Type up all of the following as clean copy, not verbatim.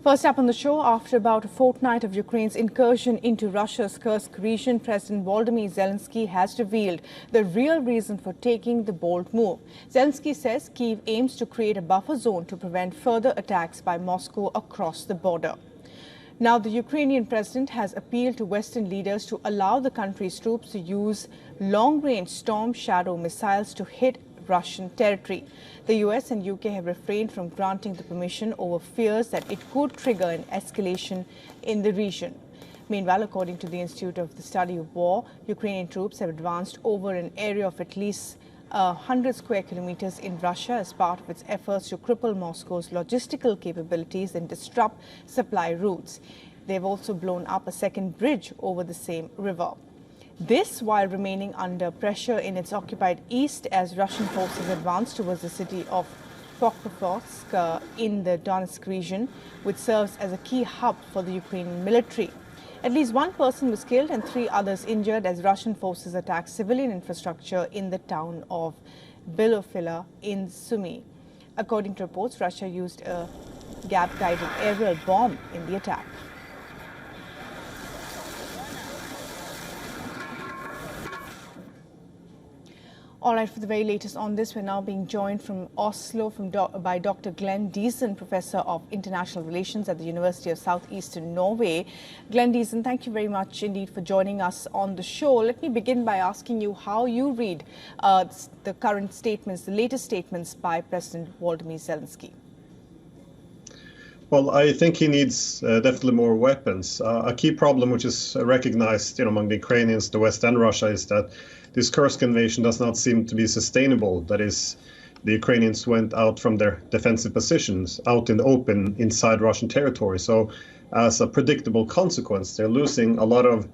First up on the show, after about a fortnight of Ukraine's incursion into Russia's Kursk region, President Volodymyr Zelensky has revealed the real reason for taking the bold move. Zelensky says Kyiv aims to create a buffer zone to prevent further attacks by Moscow across the border. Now, the Ukrainian president has appealed to Western leaders to allow the country's troops to use long-range Storm Shadow missiles to hit Russian territory. The US and UK have refrained from granting the permission over fears that it could trigger an escalation in the region. Meanwhile, according to the Institute of the Study of War, Ukrainian troops have advanced over an area of at least 100 square kilometers in Russia as part of its efforts to cripple Moscow's logistical capabilities and disrupt supply routes. They've also blown up a second bridge over the Seym River. This while remaining under pressure in its occupied east as Russian forces advance towards the city of Pokrovsk in the Donetsk region, which serves as a key hub for the Ukrainian military. At least one person was killed and 3 others injured as Russian forces attacked civilian infrastructure in the town of Bilofila in Sumy. According to reports, Russia used a gap-guided aerial bomb in the attack. All right, for the very latest on this, we're now being joined from Oslo by Dr. Glenn Diesen, Professor of International Relations at the University of Southeastern Norway. Glenn Diesen, thank you very much indeed for joining us on the show. Let me begin by asking you how you read the current statements, the latest statements by President Volodymyr Zelensky. Well, I think he needs definitely more weapons. A key problem which is recognized among the Ukrainians, the West and Russia is that this Kursk invasion does not seem to be sustainable. That is, the Ukrainians went out from their defensive positions, out in the open inside Russian territory. So as a predictable consequence, they're losing a lot of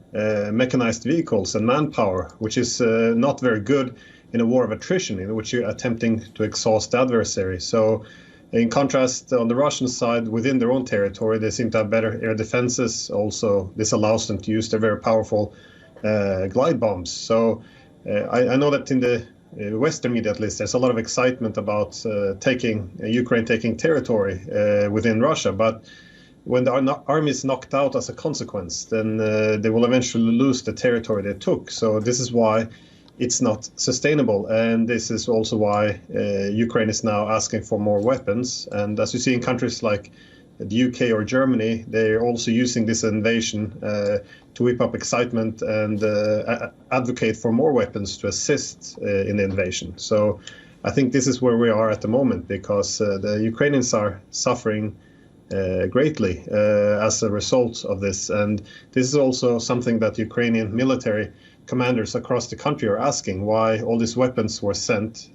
mechanized vehicles and manpower, which is not very good in a war of attrition in which you're attempting to exhaust the adversary. So in contrast, on the Russian side, within their own territory, they seem to have better air defenses. Also, this allows them to use their very powerful glide bombs. So I know that in the Western media, at least, there's a lot of excitement about Ukraine taking territory within Russia. But when the army is knocked out as a consequence, then they will eventually lose the territory they took. So this is why it's not sustainable. And this is also why Ukraine is now asking for more weapons. And as you see in countries like the UK or Germany, they're also using this invasion to whip up excitement and advocate for more weapons to assist in the invasion. So I think this is where we are at the moment, because the Ukrainians are suffering greatly as a result of this. And this is also something that Ukrainian military commanders across the country are asking, why all these weapons were sent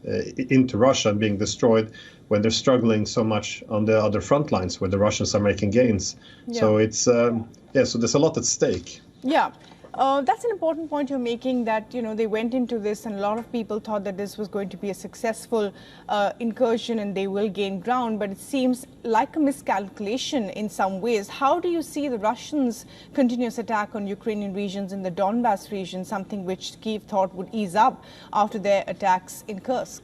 into Russia and being destroyed when they're struggling so much on the other front lines where the Russians are making gains. Yeah. So it's, so there's a lot at stake. Yeah. That's an important point you're making, that, they went into this and a lot of people thought that this was going to be a successful incursion and they will gain ground, but it seems like a miscalculation in some ways. How do you see the Russians' continuous attack on Ukrainian regions in the Donbas region, something which Kyiv thought would ease up after their attacks in Kursk?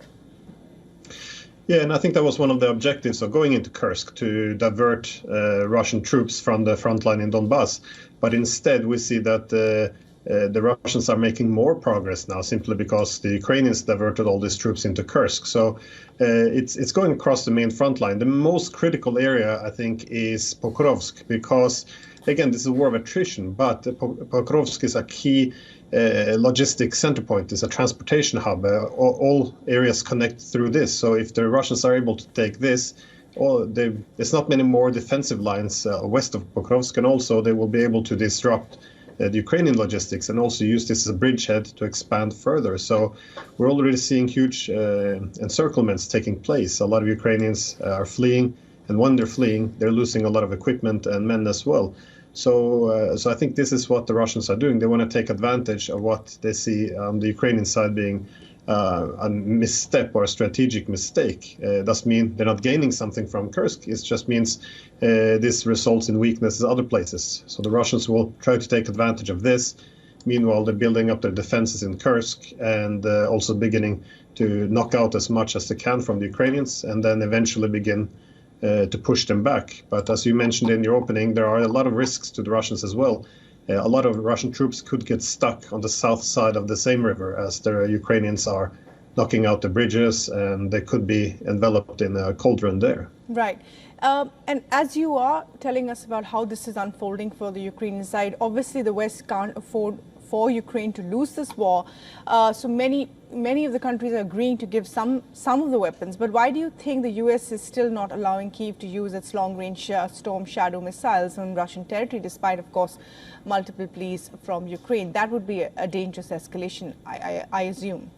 Yeah, and I think that was one of the objectives of going into Kursk, to divert Russian troops from the front line in Donbas. But instead, we see that the Russians are making more progress now, simply because the Ukrainians diverted all these troops into Kursk. So it's going across the main front line. The most critical area, I think, is Pokrovsk, because, again, this is a war of attrition, but Pokrovsk is a key logistic center point, is a transportation hub. All areas connect through this. So if the Russians are able to take this, there's not many more defensive lines west of Pokrovsk, and also they will be able to disrupt the Ukrainian logistics and also use this as a bridgehead to expand further. So we're already seeing huge encirclements taking place. A lot of Ukrainians are fleeing, and when they're fleeing, they're losing a lot of equipment and men as well. So I think this is what the Russians are doing. They want to take advantage of what they see on the Ukrainian side being a misstep or a strategic mistake. Doesn't mean they're not gaining something from Kursk. It just means this results in weaknesses other places. So the Russians will try to take advantage of this. Meanwhile, they're building up their defenses in Kursk and also beginning to knock out as much as they can from the Ukrainians, and then eventually begin to push them back. But as you mentioned in your opening, there are a lot of risks to the Russians as well. A lot of Russian troops could get stuck on the south side of the Seym River as the Ukrainians are knocking out the bridges, and they could be enveloped in a cauldron there. Right. And as you are telling us about how this is unfolding for the Ukrainian side, obviously the West can't afford for Ukraine to lose this war. So many of the countries are agreeing to give some of the weapons. But why do you think the US is still not allowing Kyiv to use its long-range Storm Shadow missiles on Russian territory, despite, of course, multiple pleas from Ukraine? That would be a dangerous escalation, I assume.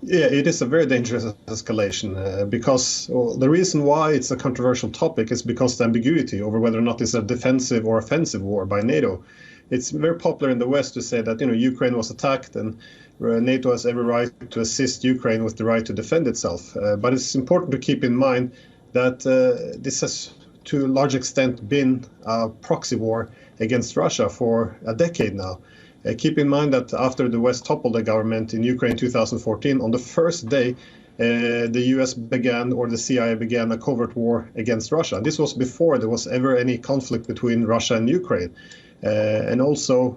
Yeah, it is a very dangerous escalation because the reason why it's a controversial topic is because the ambiguity over whether or not it's a defensive or offensive war by NATO. It's very popular in the West to say that, Ukraine was attacked and NATO has every right to assist Ukraine with the right to defend itself. But it's important to keep in mind that this has to a large extent been a proxy war against Russia for a decade now. Keep in mind that after the West toppled the government in Ukraine in 2014, on the first day, the US began, or the CIA began, a covert war against Russia. This was before there was ever any conflict between Russia and Ukraine. And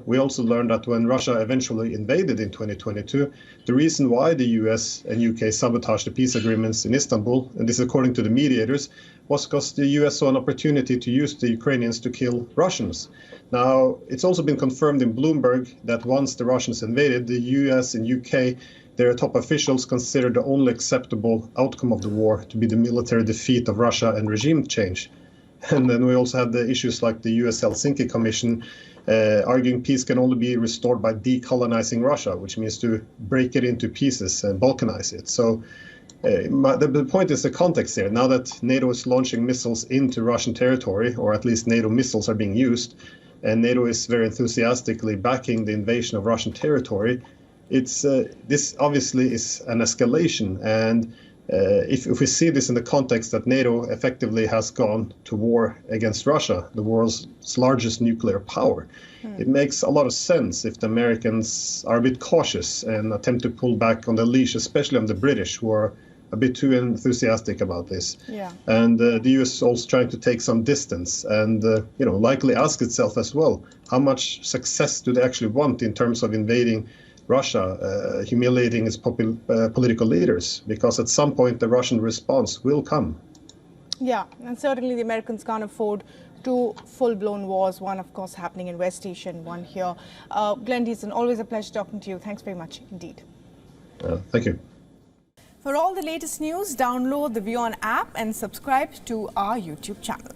we also learned that when Russia eventually invaded in 2022, the reason why the US and UK sabotaged the peace agreements in Istanbul, and this according to the mediators, was because the US saw an opportunity to use the Ukrainians to kill Russians. Now, it's also been confirmed in Bloomberg that once the Russians invaded, the US and UK, their top officials considered the only acceptable outcome of the war to be the military defeat of Russia and regime change. And then we also had the issues like the US Helsinki Commission arguing peace can only be restored by decolonizing Russia, which means to break it into pieces and balkanize it. So the point is the context here. Now that NATO is launching missiles into Russian territory, or at least NATO missiles are being used, and NATO is very enthusiastically backing the invasion of Russian territory, this obviously is an escalation. And if we see this in the context that NATO effectively has gone to war against Russia, the world's largest nuclear power, it makes a lot of sense if the Americans are a bit cautious and attempt to pull back on the leash, especially on the British, who are a bit too enthusiastic about this. Yeah. And the US is also trying to take some distance and likely ask itself as well, how much success do they actually want in terms of invading Russia, humiliating its political leaders? Because at some point the Russian response will come. Yeah, and certainly the Americans can't afford two full-blown wars, one of course happening in West Asia and one here. Glenn Deason, always a pleasure talking to you. Thanks very much indeed. Thank you. For all the latest news, download the WION app and subscribe to our YouTube channel.